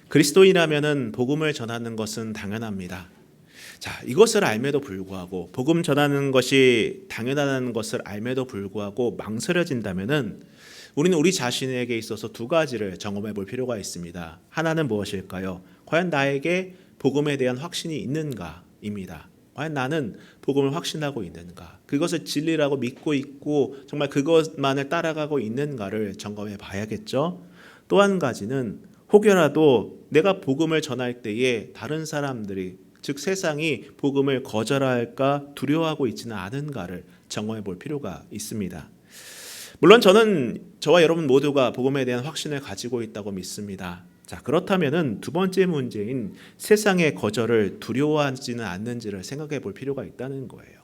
그리스도인이라면은 복음을 전하는 것은 당연합니다. 자, 이것을 알매도 불구하고 복음 전하는 것이 당연하다는 것을 알매도 불구하고 망설여진다면은 우리는 우리 자신에게 있어서 두 가지를 점검해 볼 필요가 있습니다. 하나는 무엇일까요? 과연 나에게 복음에 대한 확신이 있는가입니다. 과연 나는 복음을 확신하고 있는가? 그것을 진리라고 믿고 있고 정말 그것만을 따라가고 있는가를 점검해 봐야겠죠. 또 한 가지는 혹여라도 내가 복음을 전할 때에 다른 사람들이 즉 세상이 복음을 거절할까 두려워하고 있지는 않은가를 점검해 볼 필요가 있습니다. 물론 저는 저와 여러분 모두가 복음에 대한 확신을 가지고 있다고 믿습니다. 자, 그렇다면은 두 번째 문제인 세상의 거절을 두려워하지는 않는지를 생각해 볼 필요가 있다는 거예요.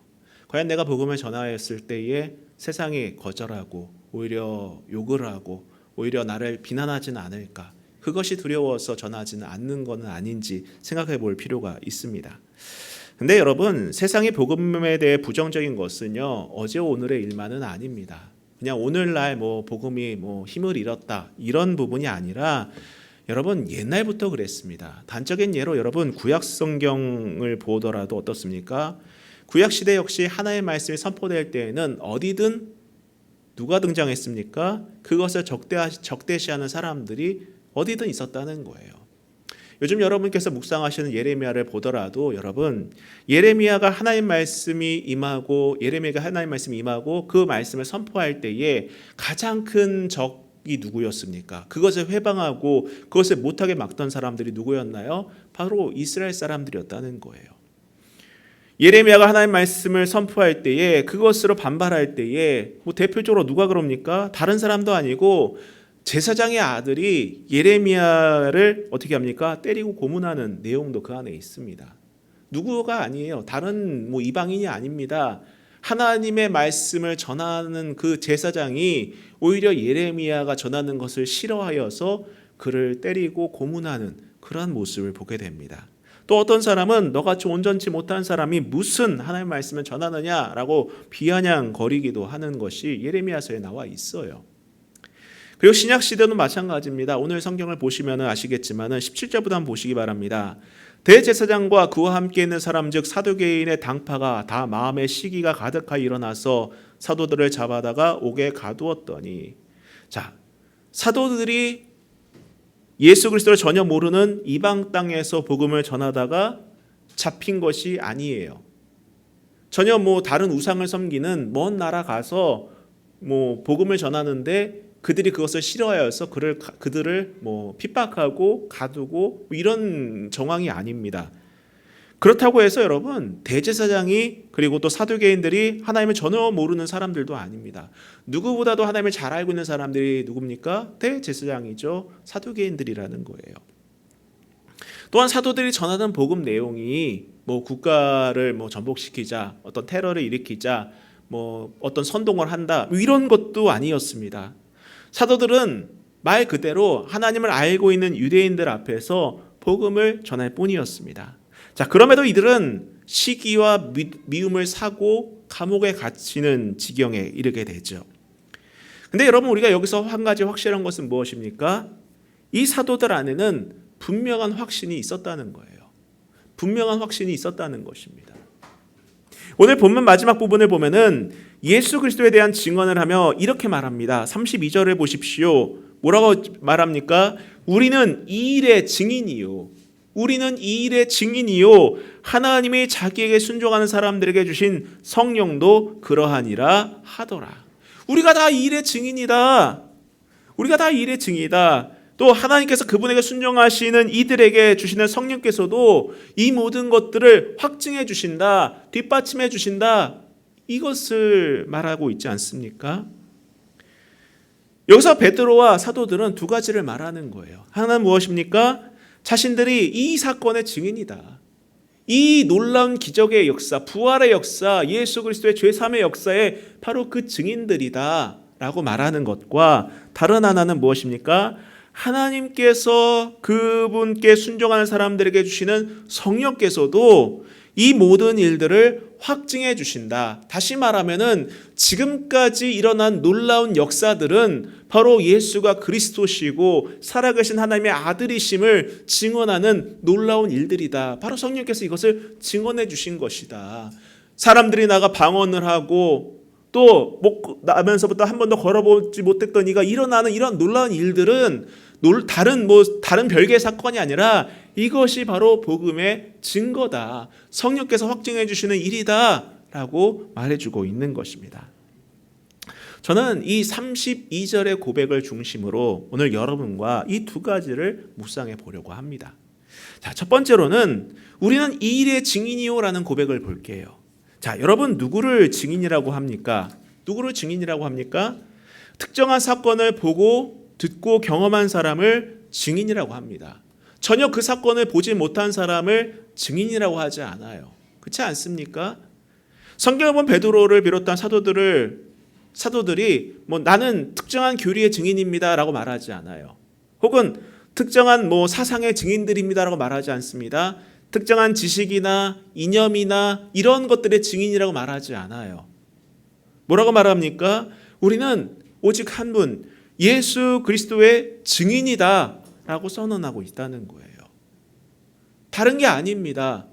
과연 내가 복음을 전하였을 때에 세상이 거절하고 오히려 욕을 하고 오히려 나를 비난하지는 않을까? 그것이 두려워서 전하지는 않는 것은 아닌지 생각해 볼 필요가 있습니다. 근데 여러분, 세상의 복음에 대해 부정적인 것은요, 어제 오늘의 일만은 아닙니다. 그냥 오늘날 복음이 힘을 잃었다 이런 부분이 아니라 여러분 옛날부터 그랬습니다. 단적인 예로 여러분 구약 성경을 보더라도 어떻습니까? 구약 시대 역시 하나의 말씀이 선포될 때에는 어디든 누가 등장했습니까? 그것을 적대시하는 사람들이 어디든 있었다는 거예요. 요즘 여러분께서 묵상하시는 예레미야를 보더라도 여러분 예레미야가 하나님 말씀이 임하고 그 말씀을 선포할 때에 가장 큰 적이 누구였습니까? 그것을 회방하고 그것을 못하게 막던 사람들이 누구였나요? 바로 이스라엘 사람들이었다는 거예요. 예레미야가 하나님 말씀을 선포할 때에 그것으로 반발할 때에 대표적으로 누가 그럽니까? 다른 사람도 아니고 제사장의 아들이 예레미야를 어떻게 합니까? 때리고 고문하는 내용도 그 안에 있습니다. 누구가 아니에요. 다른 이방인이 아닙니다. 하나님의 말씀을 전하는 그 제사장이 오히려 예레미야가 전하는 것을 싫어하여서 그를 때리고 고문하는 그러한 모습을 보게 됩니다. 또 어떤 사람은 너같이 온전치 못한 사람이 무슨 하나님의 말씀을 전하느냐라고 비아냥거리기도 하는 것이 예레미야서에 나와 있어요. 그리고 신약 시대도 마찬가지입니다. 오늘 성경을 보시면 아시겠지만 17절부터 한번 보시기 바랍니다. 대제사장과 그와 함께 있는 사람 즉 사두개인의 당파가 다 마음의 시기가 가득하여 일어나서 사도들을 잡아다가 옥에 가두었더니, 자, 사도들이 예수 그리스도를 전혀 모르는 이방 땅에서 복음을 전하다가 잡힌 것이 아니에요. 전혀 다른 우상을 섬기는 먼 나라 가서 복음을 전하는데 그들이 그것을 싫어하여서 그들을 핍박하고 가두고 이런 정황이 아닙니다. 그렇다고 해서 여러분 대제사장이 그리고 또 사두개인들이 하나님을 전혀 모르는 사람들도 아닙니다. 누구보다도 하나님을 잘 알고 있는 사람들이 누굽니까? 대제사장이죠. 사두개인들이라는 거예요. 또한 사도들이 전하는 복음 내용이 국가를 전복시키자, 어떤 테러를 일으키자, 어떤 선동을 한다 이런 것도 아니었습니다. 사도들은 말 그대로 하나님을 알고 있는 유대인들 앞에서 복음을 전할 뿐이었습니다. 자, 그럼에도 이들은 시기와 미움을 사고 감옥에 갇히는 지경에 이르게 되죠. 근데 여러분 우리가 여기서 한 가지 확실한 것은 무엇입니까? 이 사도들 안에는 분명한 확신이 있었다는 거예요. 분명한 확신이 있었다는 것입니다. 오늘 본문 마지막 부분을 보면은 예수 그리스도에 대한 증언을 하며 이렇게 말합니다. 32절을 보십시오. 뭐라고 말합니까? 우리는 이 일의 증인이요. 우리는 이 일의 증인이요. 하나님이 자기에게 순종하는 사람들에게 주신 성령도 그러하니라 하더라. 우리가 다 이 일의 증인이다. 우리가 다 이 일의 증인이다. 또 하나님께서 그분에게 순종하시는 이들에게 주시는 성령께서도 이 모든 것들을 확증해 주신다. 뒷받침해 주신다. 이것을 말하고 있지 않습니까? 여기서 베드로와 사도들은 두 가지를 말하는 거예요. 하나는 무엇입니까? 자신들이 이 사건의 증인이다. 이 놀라운 기적의 역사, 부활의 역사, 예수 그리스도의 죄사함의 역사에 바로 그 증인들이다 라고 말하는 것과 다른 하나는 무엇입니까? 하나님께서 그분께 순종하는 사람들에게 주시는 성령께서도 이 모든 일들을 확증해 주신다. 다시 말하면은 지금까지 일어난 놀라운 역사들은 바로 예수가 그리스도시고 살아계신 하나님의 아들이심을 증언하는 놀라운 일들이다. 바로 성령께서 이것을 증언해 주신 것이다. 사람들이 나가 방언을 하고 또 나면서부터 한 번도 걸어보지 못했던 이가 일어나는 이런 놀라운 일들은 다른 별개의 사건이 아니라 이것이 바로 복음의 증거다. 성령께서 확증해 주시는 일이다라고 말해주고 있는 것입니다. 저는 이 32절의 고백을 중심으로 오늘 여러분과 이 두 가지를 묵상해 보려고 합니다. 자, 첫 번째로는 우리는 이 일의 증인이요라는 고백을 볼게요. 자, 여러분 누구를 증인이라고 합니까? 누구를 증인이라고 합니까? 특정한 사건을 보고 듣고 경험한 사람을 증인이라고 합니다. 전혀 그 사건을 보지 못한 사람을 증인이라고 하지 않아요. 그렇지 않습니까? 성경을 본 베드로를 비롯한 사도들이 나는 특정한 교리의 증인입니다라고 말하지 않아요. 혹은 특정한 사상의 증인들입니다라고 말하지 않습니다. 특정한 지식이나 이념이나 이런 것들의 증인이라고 말하지 않아요. 뭐라고 말합니까? 우리는 오직 한 분, 예수 그리스도의 증인이다라고 선언하고 있다는 거예요. 다른 게 아닙니다.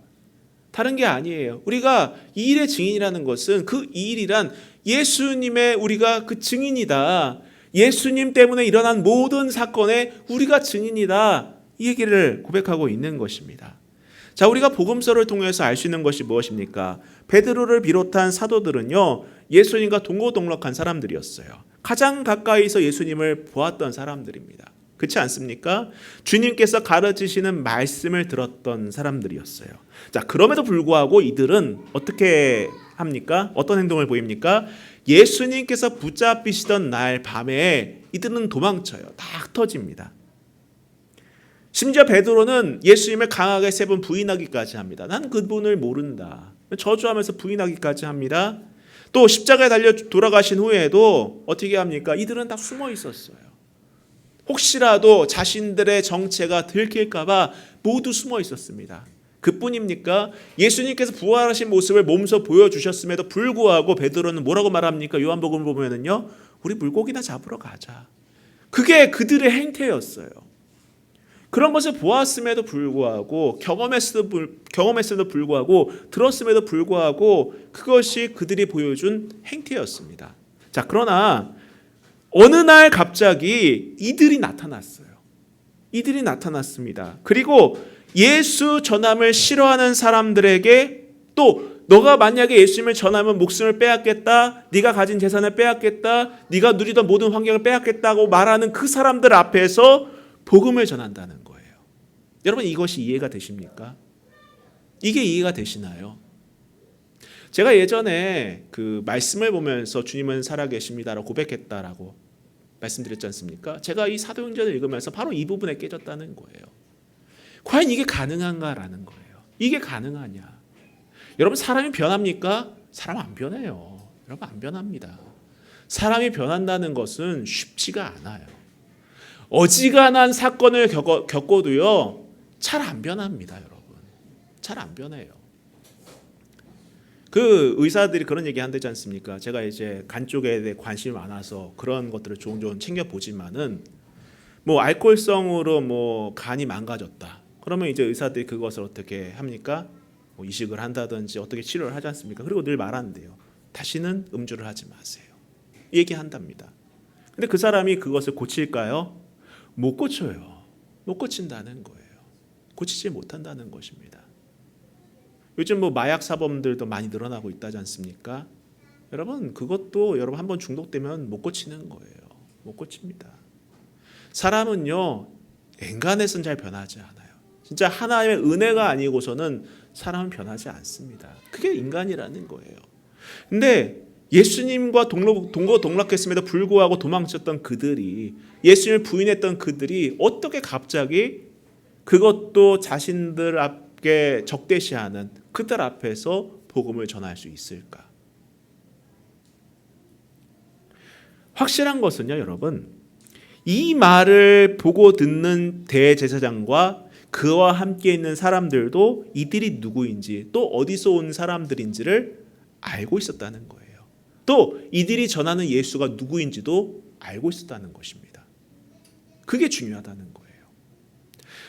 다른 게 아니에요. 우리가 이 일의 증인이라는 것은 그 이 일이란 예수님의 우리가 그 증인이다. 예수님 때문에 일어난 모든 사건에 우리가 증인이다. 이 얘기를 고백하고 있는 것입니다. 자, 우리가 복음서를 통해서 알 수 있는 것이 무엇입니까? 베드로를 비롯한 사도들은요, 예수님과 동고동락한 사람들이었어요. 가장 가까이서 예수님을 보았던 사람들입니다. 그렇지 않습니까? 주님께서 가르치시는 말씀을 들었던 사람들이었어요. 자, 그럼에도 불구하고 이들은 어떻게 합니까? 어떤 행동을 보입니까? 예수님께서 붙잡히시던 날 밤에 이들은 도망쳐요. 다 흩어집니다. 심지어 베드로는 예수님을 강하게 세 번 부인하기까지 합니다. 난 그분을 모른다. 저주하면서 부인하기까지 합니다. 또 십자가에 달려 돌아가신 후에도 어떻게 합니까? 이들은 다 숨어 있었어요. 혹시라도 자신들의 정체가 들킬까 봐 모두 숨어 있었습니다. 그뿐입니까? 예수님께서 부활하신 모습을 몸소 보여주셨음에도 불구하고 베드로는 뭐라고 말합니까? 요한복음을 보면은요, 우리 물고기나 잡으러 가자. 그게 그들의 행태였어요. 그런 것을 보았음에도 불구하고 경험했음에도 불구하고 들었음에도 불구하고 그것이 그들이 보여준 행태였습니다. 자, 그러나 어느 날 갑자기 이들이 나타났어요. 이들이 나타났습니다. 그리고 예수 전함을 싫어하는 사람들에게 또 너가 만약에 예수님을 전하면 목숨을 빼앗겠다, 네가 가진 재산을 빼앗겠다, 네가 누리던 모든 환경을 빼앗겠다고 말하는 그 사람들 앞에서 복음을 전한다는 거예요. 여러분, 이것이 이해가 되십니까? 이게 이해가 되시나요? 제가 예전에 그 말씀을 보면서 주님은 살아계십니다라고 고백했다라고 말씀드렸지 않습니까? 제가 이 사도행전을 읽으면서 바로 이 부분에 깨졌다는 거예요. 과연 이게 가능한가라는 거예요. 이게 가능하냐? 여러분, 사람이 변합니까? 사람 안 변해요. 여러분, 안 변합니다. 사람이 변한다는 것은 쉽지가 않아요. 어지간한 사건을 겪어도요, 잘 안 변합니다, 여러분. 잘 안 변해요. 그 의사들이 그런 얘기 한다지 않습니까? 제가 이제 간 쪽에 대해 관심이 많아서 그런 것들을 종종 챙겨 보지만은 알코올성으로 간이 망가졌다. 그러면 이제 의사들이 그것을 어떻게 합니까? 이식을 한다든지 어떻게 치료를 하지 않습니까? 그리고 늘 말한대요. 다시는 음주를 하지 마세요. 얘기한답니다. 근데 그 사람이 그것을 고칠까요? 못 고쳐요. 못 고친다는 거예요. 고치지 못한다는 것입니다. 요즘 마약 사범들도 많이 늘어나고 있다지 않습니까? 여러분, 그것도 여러분 한번 중독되면 못 고치는 거예요. 못 고칩니다. 사람은요, 인간에서는 잘 변하지 않아요. 진짜 하나님의 은혜가 아니고서는 사람은 변하지 않습니다. 그게 인간이라는 거예요. 근데 예수님과 동거동락했음에도 불구하고 도망쳤던 그들이, 예수님을 부인했던 그들이 어떻게 갑자기 그것도 자신들 앞에 적대시하는 그들 앞에서 복음을 전할 수 있을까? 확실한 것은요, 여러분, 이 말을 보고 듣는 대제사장과 그와 함께 있는 사람들도 이들이 누구인지 또 어디서 온 사람들인지를 알고 있었다는 거예요. 또 이들이 전하는 예수가 누구인지도 알고 있었다는 것입니다. 그게 중요하다는 거예요.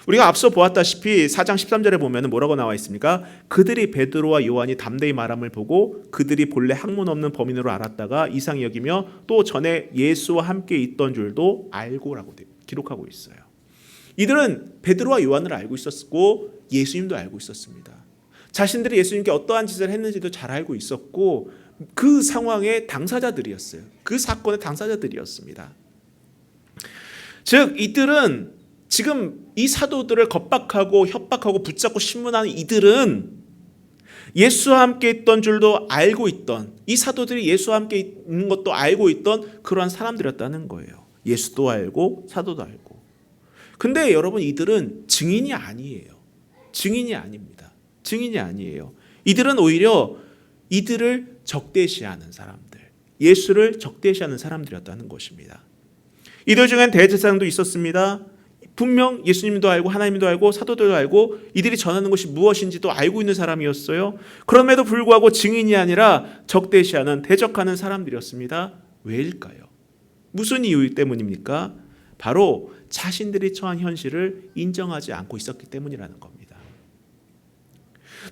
우리가 앞서 보았다시피 4장 13절에 보면 뭐라고 나와 있습니까? 그들이 베드로와 요한이 담대히 말함을 보고 그들이 본래 학문 없는 범인으로 알았다가 이상히 여기며 또 전에 예수와 함께 있던 줄도 알고라고 기록하고 있어요. 이들은 베드로와 요한을 알고 있었고 예수님도 알고 있었습니다. 자신들이 예수님께 어떠한 짓을 했는지도 잘 알고 있었고 그 상황의 당사자들이었어요. 그 사건의 당사자들이었습니다. 즉 이들은 지금 이 사도들을 겁박하고 협박하고 붙잡고 신문하는 이들은 예수와 함께 있던 줄도 알고 있던, 이 사도들이 예수와 함께 있는 것도 알고 있던 그러한 사람들이었다는 거예요. 예수도 알고 사도도 알고. 근데 여러분 이들은 증인이 아니에요. 증인이 아닙니다. 증인이 아니에요. 이들은 오히려 이들을 적대시하는 사람들, 예수를 적대시하는 사람들이었다는 것입니다. 이들 중엔 대제사장도 있었습니다. 분명 예수님도 알고 하나님도 알고 사도들도 알고 이들이 전하는 것이 무엇인지도 알고 있는 사람이었어요. 그럼에도 불구하고 증인이 아니라 적대시하는, 대적하는 사람들이었습니다. 왜일까요? 무슨 이유 때문입니까? 바로 자신들이 처한 현실을 인정하지 않고 있었기 때문이라는 겁니다.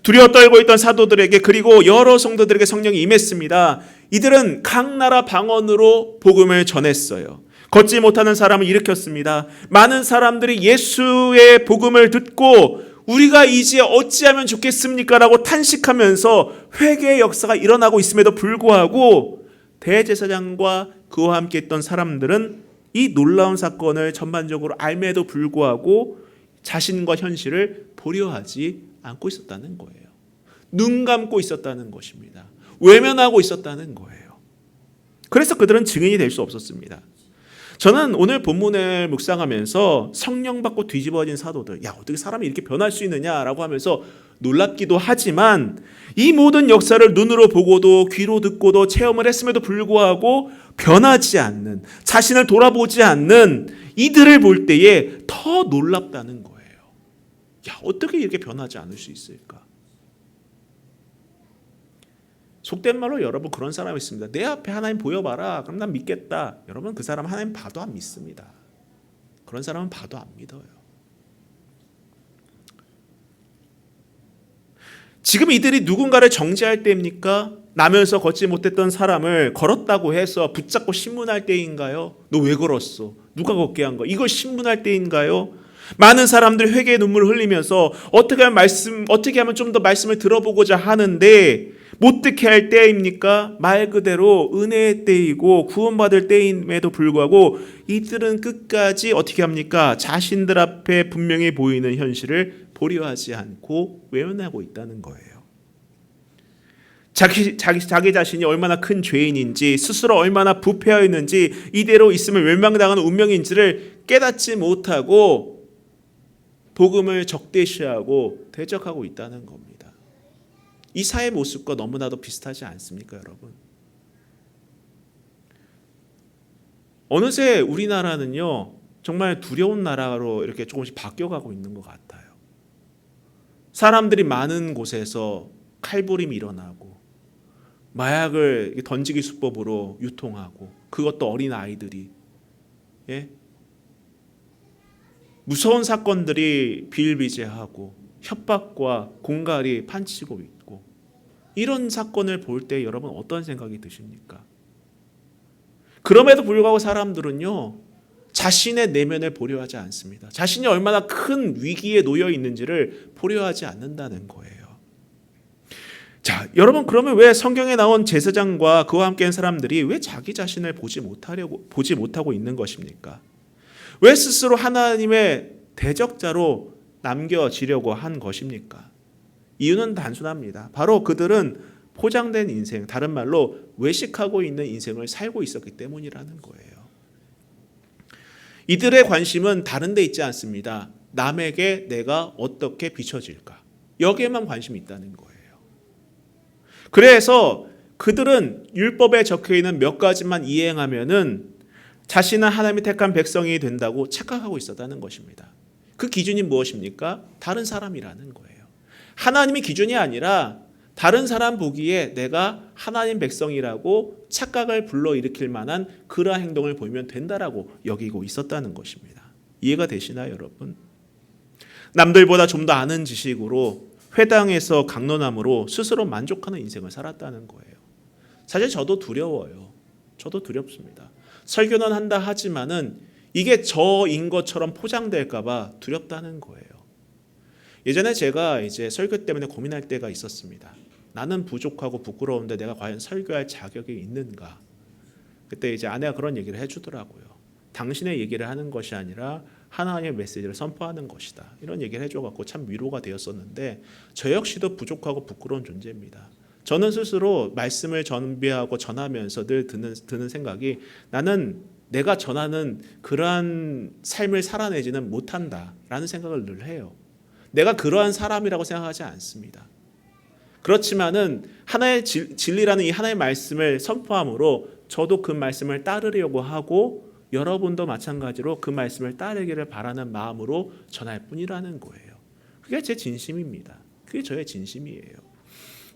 두려워 떨고 있던 사도들에게 그리고 여러 성도들에게 성령이 임했습니다. 이들은 각 나라 방언으로 복음을 전했어요. 걷지 못하는 사람을 일으켰습니다. 많은 사람들이 예수의 복음을 듣고 우리가 이제 어찌하면 좋겠습니까? 라고 탄식하면서 회개의 역사가 일어나고 있음에도 불구하고 대제사장과 그와 함께 있던 사람들은 이 놀라운 사건을 전반적으로 알매도 불구하고 자신과 현실을 보려하지 않고 있었다는 거예요. 눈 감고 있었다는 것입니다. 외면하고 있었다는 거예요. 그래서 그들은 증인이 될 수 없었습니다. 저는 오늘 본문을 묵상하면서 성령 받고 뒤집어진 사도들, 야 어떻게 사람이 이렇게 변할 수 있느냐라고 하면서 놀랍기도 하지만 이 모든 역사를 눈으로 보고도 귀로 듣고도 체험을 했음에도 불구하고 변하지 않는, 자신을 돌아보지 않는 이들을 볼 때에 더 놀랍다는 거예요. 야 어떻게 이렇게 변하지 않을 수 있을까? 속된 말로 여러분 그런 사람이 있습니다. 내 앞에 하나님 보여봐라. 그럼 난 믿겠다. 여러분 그 사람 하나님 봐도 안 믿습니다. 그런 사람은 봐도 안 믿어요. 지금 이들이 누군가를 정죄할 때입니까? 나면서 걷지 못했던 사람을 걸었다고 해서 붙잡고 신문할 때인가요? 너 왜 걸었어? 누가 걷게 한 거? 이걸 신문할 때인가요? 많은 사람들이 회개의 눈물을 흘리면서 어떻게 하면 좀 더 말씀을 들어보고자 하는데 못 듣게 할 때입니까? 말 그대로 은혜의 때이고 구원받을 때임에도 불구하고 이들은 끝까지 어떻게 합니까? 자신들 앞에 분명히 보이는 현실을 보려하지 않고 외면하고 있다는 거예요. 자기 자신이 얼마나 큰 죄인인지, 스스로 얼마나 부패하였는지, 이대로 있으면 멸망당하는 운명인지를 깨닫지 못하고 복음을 적대시하고 대적하고 있다는 겁니다. 이 사회 모습과 너무나도 비슷하지 않습니까, 여러분? 어느새 우리나라는요, 정말 두려운 나라로 이렇게 조금씩 바뀌어가고 있는 것 같아요. 사람들이 많은 곳에서 칼부림이 일어나고, 마약을 던지기 수법으로 유통하고, 그것도 어린 아이들이, 예? 무서운 사건들이 비일비재하고, 협박과 공갈이 판치고 있고, 이런 사건을 볼 때 여러분 어떤 생각이 드십니까? 그럼에도 불구하고 사람들은요, 자신의 내면을 보려하지 않습니다. 자신이 얼마나 큰 위기에 놓여 있는지를 보려하지 않는다는 거예요. 자, 여러분 그러면 왜 성경에 나온 제사장과 그와 함께한 사람들이 왜 자기 자신을 보지 못하고 있는 것입니까? 왜 스스로 하나님의 대적자로 남겨지려고 한 것입니까? 이유는 단순합니다. 바로 그들은 포장된 인생, 다른 말로 외식하고 있는 인생을 살고 있었기 때문이라는 거예요. 이들의 관심은 다른 데 있지 않습니다. 남에게 내가 어떻게 비춰질까? 여기에만 관심이 있다는 거예요. 그래서 그들은 율법에 적혀있는 몇 가지만 이행하면은 자신은 하나님이 택한 백성이 된다고 착각하고 있었다는 것입니다. 그 기준이 무엇입니까? 다른 사람이라는 거예요. 하나님이 기준이 아니라 다른 사람 보기에 내가 하나님 백성이라고 착각을 불러일으킬 만한 그러한 행동을 보이면 된다라고 여기고 있었다는 것입니다. 이해가 되시나요, 여러분? 남들보다 좀 더 아는 지식으로 회당에서 강론함으로 스스로 만족하는 인생을 살았다는 거예요. 사실 저도 두려워요. 저도 두렵습니다. 설교는 한다 하지만은 이게 저인 것처럼 포장될까 봐 두렵다는 거예요. 예전에 제가 이제 설교 때문에 고민할 때가 있었습니다. 나는 부족하고 부끄러운데 내가 과연 설교할 자격이 있는가? 그때 이제 아내가 그런 얘기를 해주더라고요. 당신의 얘기를 하는 것이 아니라 하나님의 메시지를 선포하는 것이다. 이런 얘기를 해줘갖고 참 위로가 되었었는데 저 역시도 부족하고 부끄러운 존재입니다. 저는 스스로 말씀을 전비하고 전하면서 늘 드는 생각이 나는 내가 전하는 그러한 삶을 살아내지는 못한다라는 생각을 늘 해요. 내가 그러한 사람이라고 생각하지 않습니다. 그렇지만은 하나의 진리라는 이 하나의 말씀을 선포함으로 저도 그 말씀을 따르려고 하고 여러분도 마찬가지로 그 말씀을 따르기를 바라는 마음으로 전할 뿐이라는 거예요. 그게 제 진심입니다. 그게 저의 진심이에요.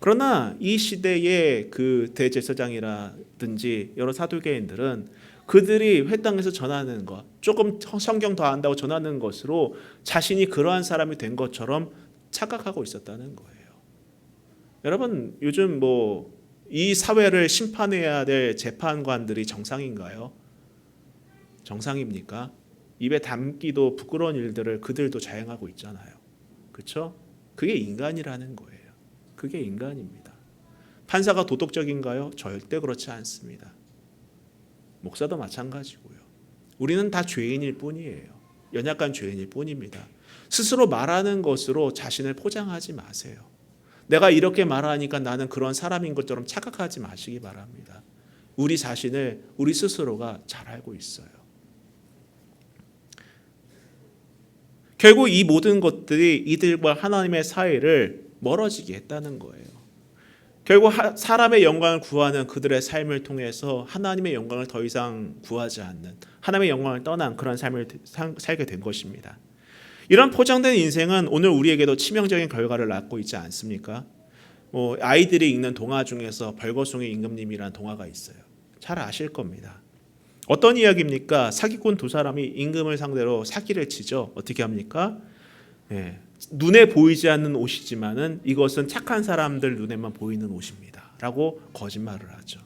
그러나 이 시대의 그 대제사장이라든지 여러 사두개인들은 그들이 회당에서 전하는 것, 조금 성경 더 안다고 전하는 것으로 자신이 그러한 사람이 된 것처럼 착각하고 있었다는 거예요. 여러분, 요즘 이 사회를 심판해야 될 재판관들이 정상인가요? 정상입니까? 입에 담기도 부끄러운 일들을 그들도 자행하고 있잖아요. 그렇죠? 그게 인간이라는 거예요. 그게 인간입니다. 판사가 도덕적인가요? 절대 그렇지 않습니다. 목사도 마찬가지고요. 우리는 다 죄인일 뿐이에요. 연약한 죄인일 뿐입니다. 스스로 말하는 것으로 자신을 포장하지 마세요. 내가 이렇게 말하니까 나는 그런 사람인 것처럼 착각하지 마시기 바랍니다. 우리 자신을 우리 스스로가 잘 알고 있어요. 결국 이 모든 것들이 이들과 하나님의 사이를 멀어지게 했다는 거예요. 결국 사람의 영광을 구하는 그들의 삶을 통해서 하나님의 영광을 더 이상 구하지 않는, 하나님의 영광을 떠난 그런 삶을 살게 된 것입니다. 이런 포장된 인생은 오늘 우리에게도 치명적인 결과를 낳고 있지 않습니까? 아이들이 읽는 동화 중에서 벌거숭이 임금님이라는 동화가 있어요. 잘 아실 겁니다. 어떤 이야기입니까? 사기꾼 두 사람이 임금을 상대로 사기를 치죠. 어떻게 합니까? 눈에 보이지 않는 옷이지만은 이것은 착한 사람들 눈에만 보이는 옷입니다. 라고 거짓말을 하죠.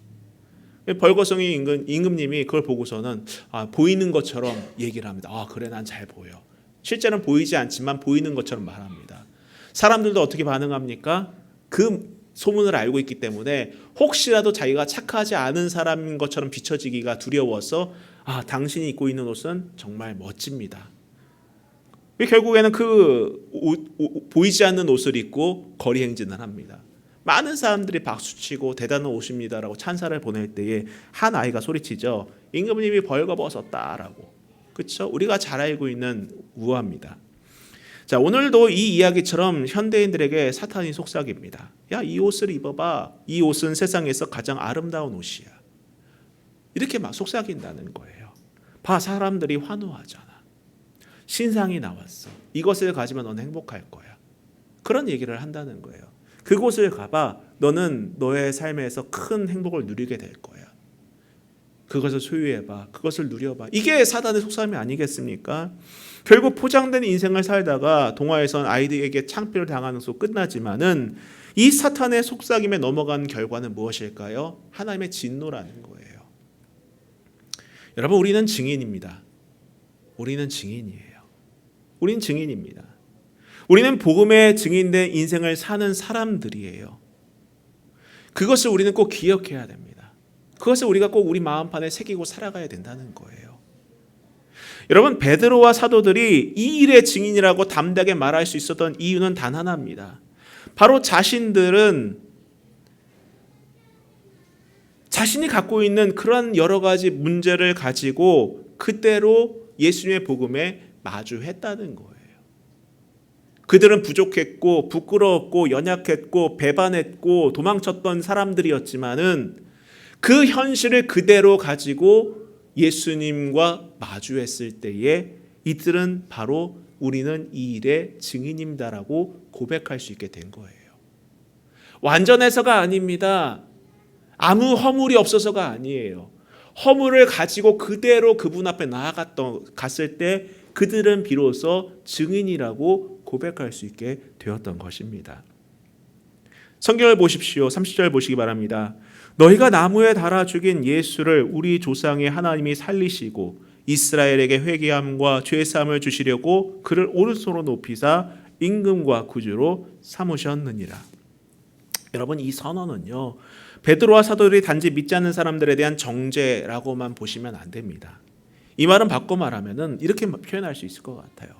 벌거숭이 임금님이 그걸 보고서는 보이는 것처럼 얘기를 합니다. 그래, 난 잘 보여. 실제는 보이지 않지만 보이는 것처럼 말합니다. 사람들도 어떻게 반응합니까? 그 소문을 알고 있기 때문에 혹시라도 자기가 착하지 않은 사람인 것처럼 비춰지기가 두려워서 당신이 입고 있는 옷은 정말 멋집니다. 결국에는 보이지 않는 옷을 입고 거리 행진을 합니다. 많은 사람들이 박수치고 대단한 옷입니다라고 찬사를 보낼 때에 한 아이가 소리치죠. 임금님이 벌거벗었다라고. 그렇죠? 우리가 잘 알고 있는 우화입니다. 자, 오늘도 이 이야기처럼 현대인들에게 사탄이 속삭입니다. 야, 이 옷을 입어봐. 이 옷은 세상에서 가장 아름다운 옷이야. 이렇게 막 속삭인다는 거예요. 봐, 사람들이 환호하잖아. 신상이 나왔어. 이것을 가지면 너는 행복할 거야. 그런 얘기를 한다는 거예요. 그곳을 가봐. 너는 너의 삶에서 큰 행복을 누리게 될 거야. 그것을 소유해봐. 그것을 누려봐. 이게 사단의 속삭임이 아니겠습니까? 결국 포장된 인생을 살다가 동화에선 아이들에게 창피를 당하는 것으로 끝나지만은 이 사탄의 속삭임에 넘어간 결과는 무엇일까요? 하나님의 진노라는 거예요. 여러분, 우리는 증인입니다. 우리는 증인이에요. 우리는 증인입니다. 우리는 복음의 증인된 인생을 사는 사람들이에요. 그것을 우리는 꼭 기억해야 됩니다. 그것을 우리가 꼭 우리 마음판에 새기고 살아가야 된다는 거예요. 여러분, 베드로와 사도들이 이 일의 증인이라고 담대하게 말할 수 있었던 이유는 단 하나입니다. 바로 자신들은 자신이 갖고 있는 그런 여러 가지 문제를 가지고 그대로 예수님의 복음에 마주했다는 거예요. 그들은 부족했고 부끄러웠고 연약했고 배반했고 도망쳤던 사람들이었지만은 그 현실을 그대로 가지고 예수님과 마주했을 때에 이들은 바로 우리는 이 일의 증인입니다라고 고백할 수 있게 된 거예요. 완전해서가 아닙니다. 아무 허물이 없어서가 아니에요. 허물을 가지고 그대로 그분 앞에 갔을 때 그들은 비로소 증인이라고 고백할 수 있게 되었던 것입니다. 성경을 보십시오. 30절 보시기 바랍니다. 너희가 나무에 달아 죽인 예수를 우리 조상의 하나님이 살리시고 이스라엘에게 회개함과 죄사함을 주시려고 그를 오른손으로 높이사 임금과 구주로 삼으셨느니라. 여러분, 이 선언은요, 베드로와 사도들이 단지 믿지 않는 사람들에 대한 정죄라고만 보시면 안 됩니다. 이 말은 바꿔 말하면은 이렇게 표현할 수 있을 것 같아요.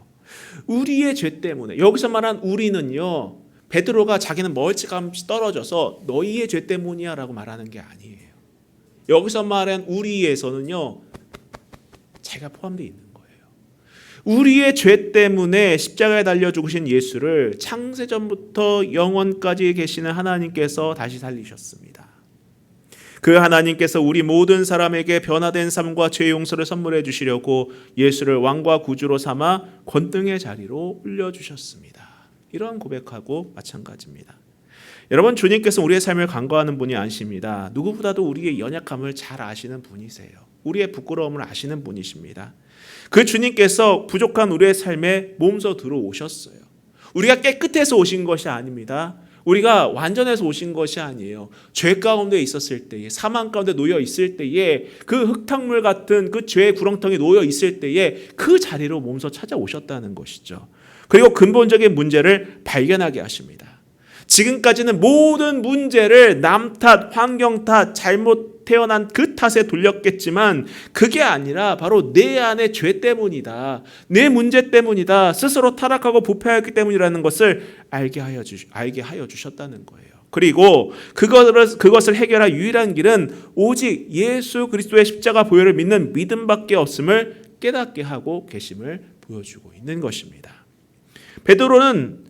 우리의 죄 때문에, 여기서 말한 우리는요, 베드로가 자기는 멀찌감치 떨어져서 너희의 죄 때문이야 라고 말하는 게 아니에요. 여기서 말한 우리에서는요, 제가 포함되어 있는 거예요. 우리의 죄 때문에 십자가에 달려 죽으신 예수를 창세전부터 영원까지 계시는 하나님께서 다시 살리셨습니다. 그 하나님께서 우리 모든 사람에게 변화된 삶과 죄 용서를 선물해 주시려고 예수를 왕과 구주로 삼아 권능의 자리로 올려주셨습니다. 이러한 고백하고 마찬가지입니다. 여러분, 주님께서 우리의 삶을 간과하는 분이 아니십니다. 누구보다도 우리의 연약함을 잘 아시는 분이세요. 우리의 부끄러움을 아시는 분이십니다. 그 주님께서 부족한 우리의 삶에 몸소 들어오셨어요. 우리가 깨끗해서 오신 것이 아닙니다. 우리가 완전해서 오신 것이 아니에요. 죄 가운데 있었을 때에, 사망 가운데 놓여 있을 때에, 그 흙탕물 같은 그 죄의 구렁텅이에 놓여 있을 때에 그 자리로 몸소 찾아오셨다는 것이죠. 그리고 근본적인 문제를 발견하게 하십니다. 지금까지는 모든 문제를 남 탓, 환경 탓, 잘못 태어난 그 탓에 돌렸겠지만 그게 아니라 바로 내 안의 죄 때문이다. 내 문제 때문이다. 스스로 타락하고 부패하였기 때문이라는 것을 알게 하여 주셨다는 거예요. 그리고 그것을 해결할 유일한 길은 오직 예수 그리스도의 십자가 보혈을 믿는 믿음밖에 없음을 깨닫게 하고 계심을 보여주고 있는 것입니다. 베드로는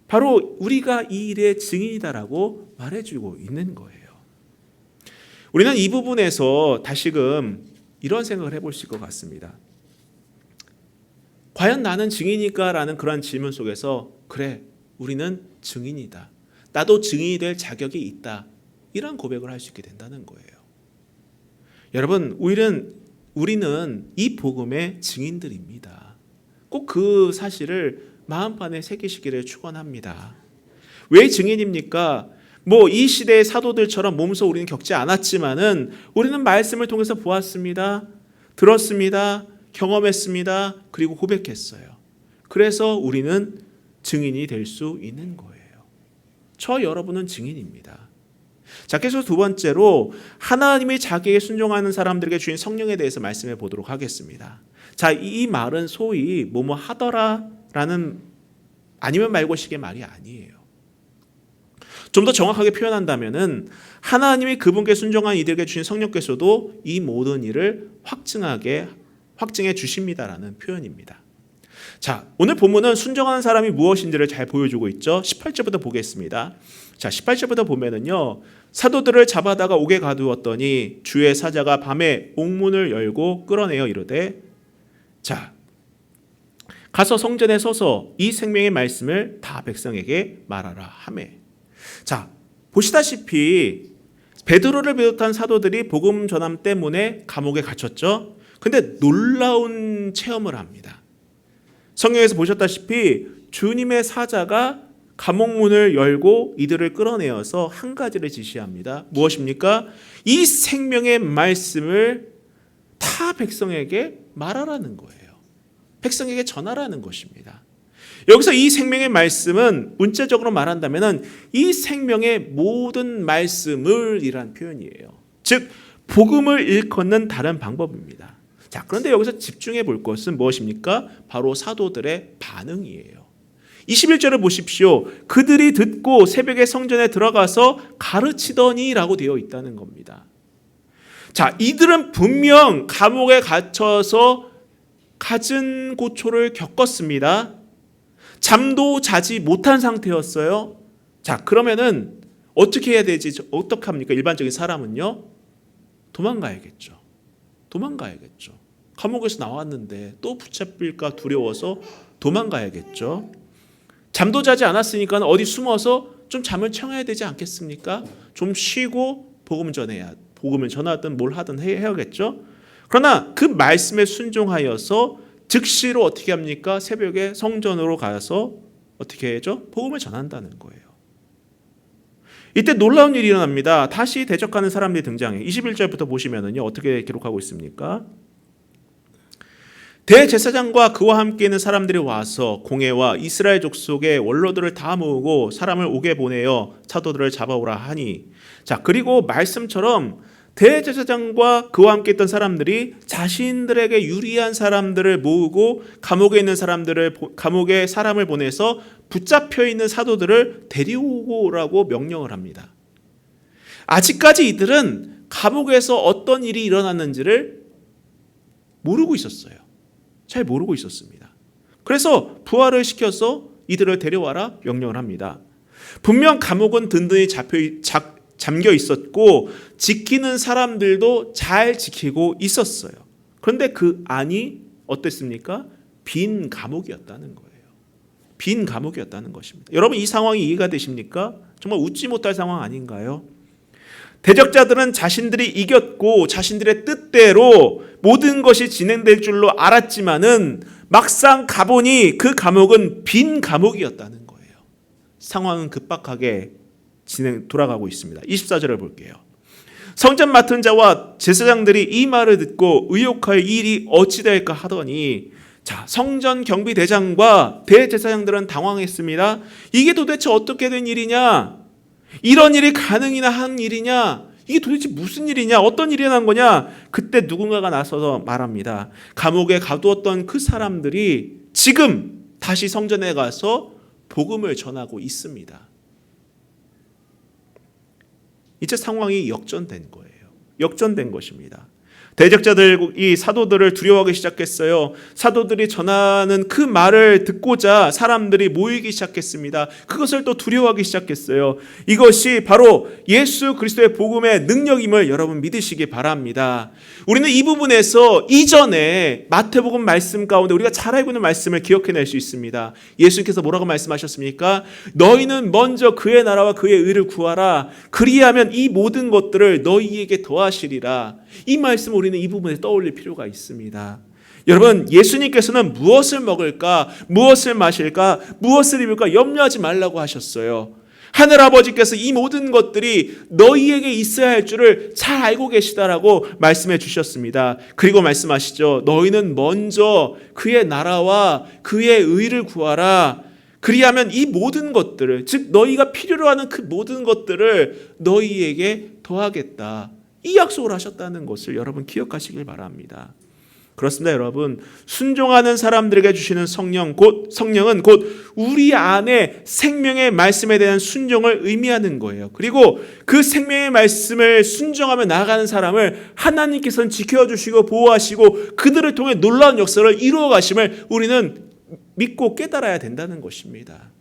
바로 우리가 이 일의 증인이다라고 말해주고 있는 거예요. 우리는 이 부분에서 다시금 이런 생각을 해볼 수 있을 것 같습니다. 과연 나는 증인일까? 라는 그런 질문 속에서 그래, 우리는 증인이다. 나도 증인이 될 자격이 있다. 이런 고백을 할 수 있게 된다는 거예요. 여러분, 우리는 이 복음의 증인들입니다. 꼭 그 사실을 마음판에 새기시기를 축원합니다. 왜 증인입니까? 이 시대의 사도들처럼 몸소 우리는 겪지 않았지만은 우리는 말씀을 통해서 보았습니다. 들었습니다. 경험했습니다. 그리고 고백했어요. 그래서 우리는 증인이 될 수 있는 거예요. 저 여러분은 증인입니다. 자, 계속 두 번째로 하나님이 자기에게 순종하는 사람들에게 주신 성령에 대해서 말씀해 보도록 하겠습니다. 자, 이 말은 소위 뭐뭐 하더라라는 아니면 말고식의 말이 아니에요. 좀 더 정확하게 표현한다면은 하나님이 그분께 순종한 이들에게 주신 성령께서도 이 모든 일을 확증해 주십니다라는 표현입니다. 자, 오늘 본문은 순종하는 사람이 무엇인지를 잘 보여주고 있죠. 18절부터 보겠습니다. 자, 18절부터 보면은요, 사도들을 잡아다가 옥에 가두었더니 주의 사자가 밤에 옥문을 열고 끌어내어 이르되, 자, 가서 성전에 서서 이 생명의 말씀을 다 백성에게 말하라 하매. 자, 보시다시피 베드로를 비롯한 사도들이 복음 전함 때문에 감옥에 갇혔죠. 근데 놀라운 체험을 합니다. 성경에서 보셨다시피 주님의 사자가 감옥문을 열고 이들을 끌어내어서 한 가지를 지시합니다. 무엇입니까? 이 생명의 말씀을 다 백성에게 말하라는 거예요. 백성에게 전하라는 것입니다. 여기서 이 생명의 말씀은 문자적으로 말한다면 이 생명의 모든 말씀을 이란 표현이에요. 즉 복음을 일컫는 다른 방법입니다. 자, 그런데 여기서 집중해 볼 것은 무엇입니까? 바로 사도들의 반응이에요. 21절을 보십시오. 그들이 듣고 새벽에 성전에 들어가서 가르치더니 라고 되어 있다는 겁니다. 자, 이들은 분명 감옥에 갇혀서 갖은 고초를 겪었습니다. 잠도 자지 못한 상태였어요. 자, 그러면은 어떻게 해야 되지? 어떻게 합니까? 일반적인 사람은요, 도망가야겠죠. 감옥에서 나왔는데 또 붙잡힐까 두려워서 도망가야겠죠. 잠도 자지 않았으니까 어디 숨어서 좀 잠을 청해야 되지 않겠습니까? 좀 쉬고 복음을 전하든 뭘 하든 해야겠죠. 그러나 그 말씀에 순종하여서 즉시로 어떻게 합니까? 새벽에 성전으로 가서 어떻게 해죠? 복음을 전한다는 거예요. 이때 놀라운 일이 일어납니다. 다시 대적하는 사람들이 등장해요. 21절부터 보시면은요, 어떻게 기록하고 있습니까? 대제사장과 그와 함께 있는 사람들이 와서 공회와 이스라엘 족속의 원로들을 다 모으고 사람을 오게 보내어 사도들을 잡아오라 하니, 자, 그리고 말씀처럼 대제사장과 그와 함께 있던 사람들이 자신들에게 유리한 사람들을 모으고 감옥에 사람을 보내서 붙잡혀 있는 사도들을 데리고 오라고 명령을 합니다. 아직까지 이들은 감옥에서 어떤 일이 일어났는지를 모르고 있었어요. 잘 모르고 있었습니다. 그래서 부활을 시켜서 이들을 데려와라 명령을 합니다. 분명 감옥은 든든히 잠겨 있었고 지키는 사람들도 잘 지키고 있었어요. 그런데 그 안이 어땠습니까? 빈 감옥이었다는 거예요. 빈 감옥이었다는 것입니다. 여러분, 이 상황이 이해가 되십니까? 정말 웃지 못할 상황 아닌가요? 대적자들은 자신들이 이겼고 자신들의 뜻대로 모든 것이 진행될 줄로 알았지만은 막상 가보니 그 감옥은 빈 감옥이었다는 거예요. 상황은 급박하게 돌아가고 있습니다. 24절을 볼게요. 성전 맡은 자와 제사장들이 이 말을 듣고 의혹하여 이 일이 어찌 될까 하더니, 자, 성전 경비대장과 대제사장들은 당황했습니다. 이게 도대체 어떻게 된 일이냐? 이런 일이 가능이나 한 일이냐? 이게 도대체 무슨 일이냐? 어떤 일이 난 거냐? 그때 누군가가 나서서 말합니다. 감옥에 가두었던 그 사람들이 지금 다시 성전에 가서 복음을 전하고 있습니다. 이제 상황이 역전된 거예요. 역전된 것입니다. 대적자들이 사도들을 두려워하기 시작했어요. 사도들이 전하는 그 말을 듣고자 사람들이 모이기 시작했습니다. 그것을 또 두려워하기 시작했어요. 이것이 바로 예수 그리스도의 복음의 능력임을 여러분 믿으시기 바랍니다. 우리는 이 부분에서 이전에 마태복음 말씀 가운데 우리가 잘 알고 있는 말씀을 기억해낼 수 있습니다. 예수님께서 뭐라고 말씀하셨습니까? 너희는 먼저 그의 나라와 그의 의를 구하라. 그리하면 이 모든 것들을 너희에게 더하시리라. 이 말씀 우리는 이 부분에 떠올릴 필요가 있습니다. 여러분, 예수님께서는 무엇을 먹을까, 무엇을 마실까, 무엇을 입을까 염려하지 말라고 하셨어요. 하늘아버지께서 이 모든 것들이 너희에게 있어야 할 줄을 잘 알고 계시다라고 말씀해 주셨습니다. 그리고 말씀하시죠. 너희는 먼저 그의 나라와 그의 의를 구하라. 그리하면 이 모든 것들을, 즉 너희가 필요로 하는 그 모든 것들을 너희에게 더하겠다. 이 약속을 하셨다는 것을 여러분 기억하시길 바랍니다. 그렇습니다, 여러분. 순종하는 사람들에게 주시는 성령은 곧 우리 안에 생명의 말씀에 대한 순종을 의미하는 거예요. 그리고 그 생명의 말씀을 순종하며 나아가는 사람을 하나님께서는 지켜주시고 보호하시고 그들을 통해 놀라운 역사를 이루어 가심을 우리는 믿고 깨달아야 된다는 것입니다.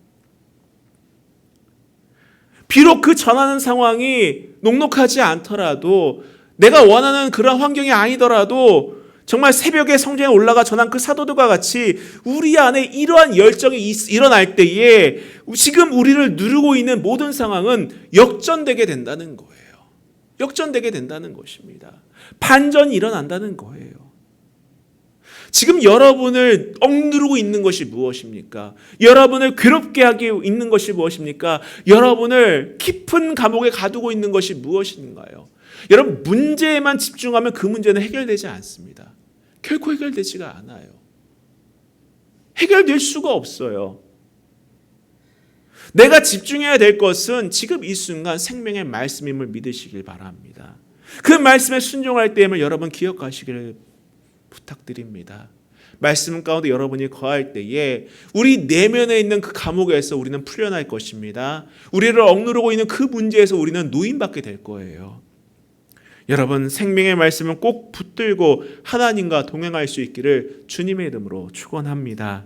비록 그 전하는 상황이 녹록하지 않더라도, 내가 원하는 그런 환경이 아니더라도 정말 새벽에 성전에 올라가 전한 그 사도들과 같이 우리 안에 이러한 열정이 일어날 때에 지금 우리를 누르고 있는 모든 상황은 역전되게 된다는 거예요. 역전되게 된다는 것입니다. 반전이 일어난다는 거예요. 지금 여러분을 억누르고 있는 것이 무엇입니까? 여러분을 괴롭게 하고 있는 것이 무엇입니까? 여러분을 깊은 감옥에 가두고 있는 것이 무엇인가요? 여러분, 문제에만 집중하면 그 문제는 해결되지 않습니다. 결코 해결되지가 않아요. 해결될 수가 없어요. 내가 집중해야 될 것은 지금 이 순간 생명의 말씀임을 믿으시길 바랍니다. 그 말씀에 순종할 때임을 여러분 기억하시기를 부탁드립니다. 말씀 가운데 여러분이 거할 때에 우리 내면에 있는 그 감옥에서 우리는 풀려날 것입니다. 우리를 억누르고 있는 그 문제에서 우리는 노인받게 될 거예요. 여러분, 생명의 말씀은 꼭 붙들고 하나님과 동행할 수 있기를 주님의 이름으로 축원합니다.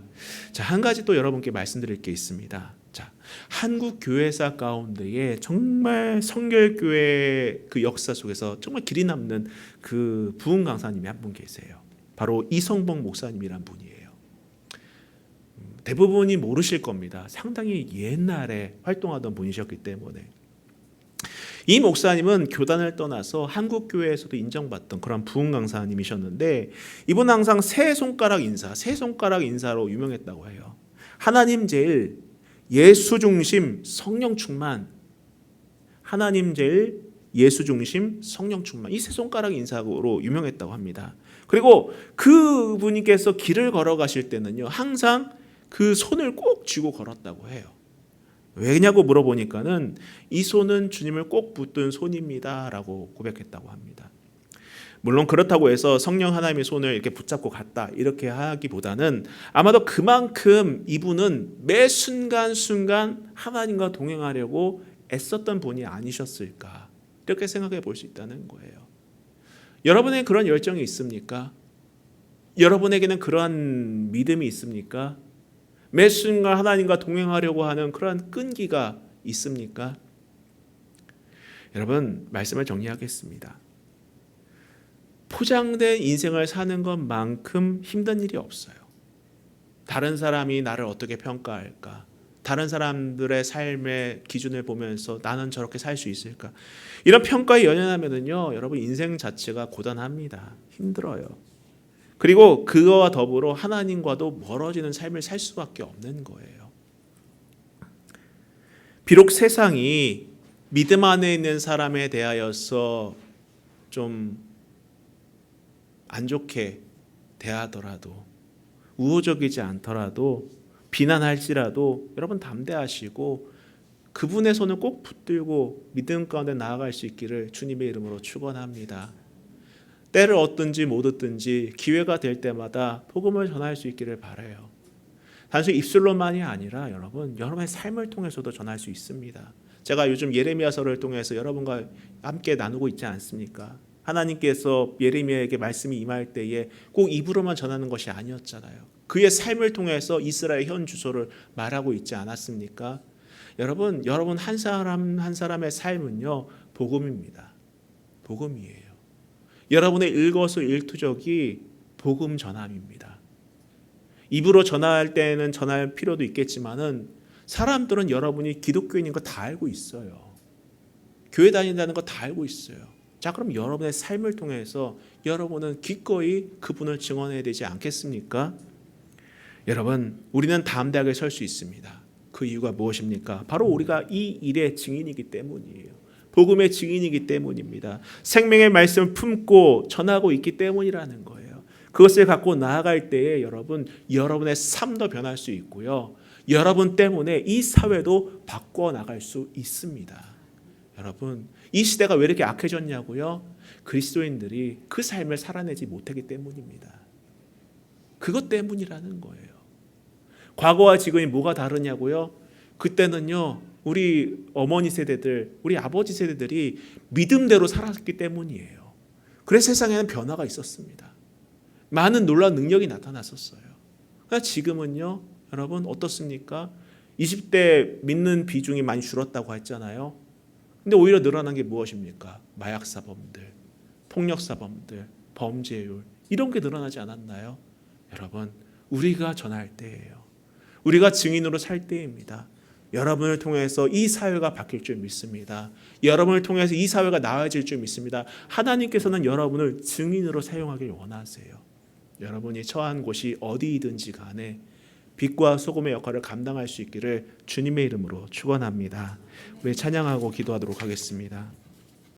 자, 한 가지 또 여러분께 말씀드릴 게 있습니다. 자, 한국 교회사 가운데에 정말 성결교회 그 역사 속에서 정말 길이 남는 그 부흥 강사님이 한 분 계세요. 바로 이성봉 목사님이란 분이에요. 대부분이 모르실 겁니다. 상당히 옛날에 활동하던 분이셨기 때문에. 이 목사님은 교단을 떠나서 한국 교회에서도 인정받던 그런 부흥 강사님이셨는데, 이분 항상 세 손가락 인사로 유명했다고 해요. 하나님 제일, 예수 중심, 성령 충만. 하나님 제일, 예수 중심, 성령 충만. 이 세 손가락 인사로 유명했다고 합니다. 그리고 그분께서 길을 걸어가실 때는요, 항상 그 손을 꼭 쥐고 걸었다고 해요. 왜냐고 물어보니까는 이 손은 주님을 꼭 붙든 손입니다라고 고백했다고 합니다. 물론 그렇다고 해서 성령 하나님의 손을 이렇게 붙잡고 갔다 이렇게 하기보다는 아마도 그만큼 이분은 매 순간순간 하나님과 동행하려고 애썼던 분이 아니셨을까, 이렇게 생각해 볼 수 있다는 거예요. 여러분의 그런 열정이 있습니까? 여러분에게는 그러한 믿음이 있습니까? 매 순간 하나님과 동행하려고 하는 그러한 끈기가 있습니까? 여러분, 말씀을 정리하겠습니다. 포장된 인생을 사는 것만큼 힘든 일이 없어요. 다른 사람이 나를 어떻게 평가할까? 다른 사람들의 삶의 기준을 보면서 나는 저렇게 살 수 있을까? 이런 평가에 연연하면은요, 여러분 인생 자체가 고단합니다. 힘들어요. 그리고 그거와 더불어 하나님과도 멀어지는 삶을 살 수밖에 없는 거예요. 비록 세상이 믿음 안에 있는 사람에 대하여서 좀 안 좋게 대하더라도, 우호적이지 않더라도, 비난할지라도 여러분 담대하시고 그분의 손을 꼭 붙들고 믿음 가운데 나아갈 수 있기를 주님의 이름으로 축원합니다. 때를 얻든지 못 얻든지 기회가 될 때마다 복음을 전할 수 있기를 바라요. 단순히 입술로만이 아니라 여러분의 삶을 통해서도 전할 수 있습니다. 제가 요즘 예레미야서를 통해서 여러분과 함께 나누고 있지 않습니까? 하나님께서 예레미야에게 말씀이 임할 때에 꼭 입으로만 전하는 것이 아니었잖아요. 그의 삶을 통해서 이스라엘 현 주소를 말하고 있지 않았습니까? 여러분 한 사람 한 사람의 삶은요, 복음입니다. 복음이에요. 여러분의 일거수일투족이 복음 전함입니다. 입으로 전할 때는 전할 필요도 있겠지만은 사람들은 여러분이 기독교인인 거 다 알고 있어요. 교회 다닌다는 거 다 알고 있어요. 자, 그럼 여러분의 삶을 통해서 여러분은 기꺼이 그분을 증언해야 되지 않겠습니까? 여러분, 우리는 담대하게 설 수 있습니다. 그 이유가 무엇입니까? 바로 우리가 이 일의 증인이기 때문이에요. 복음의 증인이기 때문입니다. 생명의 말씀을 품고 전하고 있기 때문이라는 거예요. 그것을 갖고 나아갈 때에 여러분의 삶도 변할 수 있고요. 여러분 때문에 이 사회도 바꿔 나갈 수 있습니다. 여러분, 이 시대가 왜 이렇게 악해졌냐고요? 그리스도인들이 그 삶을 살아내지 못하기 때문입니다. 그것 때문이라는 거예요. 과거와 지금이 뭐가 다르냐고요? 그때는요, 우리 어머니 세대들, 우리 아버지 세대들이 믿음대로 살았기 때문이에요. 그래서 세상에는 변화가 있었습니다. 많은 놀라운 능력이 나타났었어요. 그러나 지금은요, 여러분 어떻습니까? 20대 믿는 비중이 많이 줄었다고 했잖아요. 근데 오히려 늘어난 게 무엇입니까? 마약사범들, 폭력사범들, 범죄율, 이런 게 늘어나지 않았나요? 여러분, 우리가 전할 때예요. 우리가 증인으로 살 때입니다. 여러분을 통해서 이 사회가 바뀔 줄 믿습니다. 여러분을 통해서 이 사회가 나아질 줄 믿습니다. 하나님께서는 여러분을 증인으로 사용하길 원하세요. 여러분이 처한 곳이 어디이든지 간에 빛과 소금의 역할을 감당할 수 있기를 주님의 이름으로 축원합니다. 우리 찬양하고 기도하도록 하겠습니다.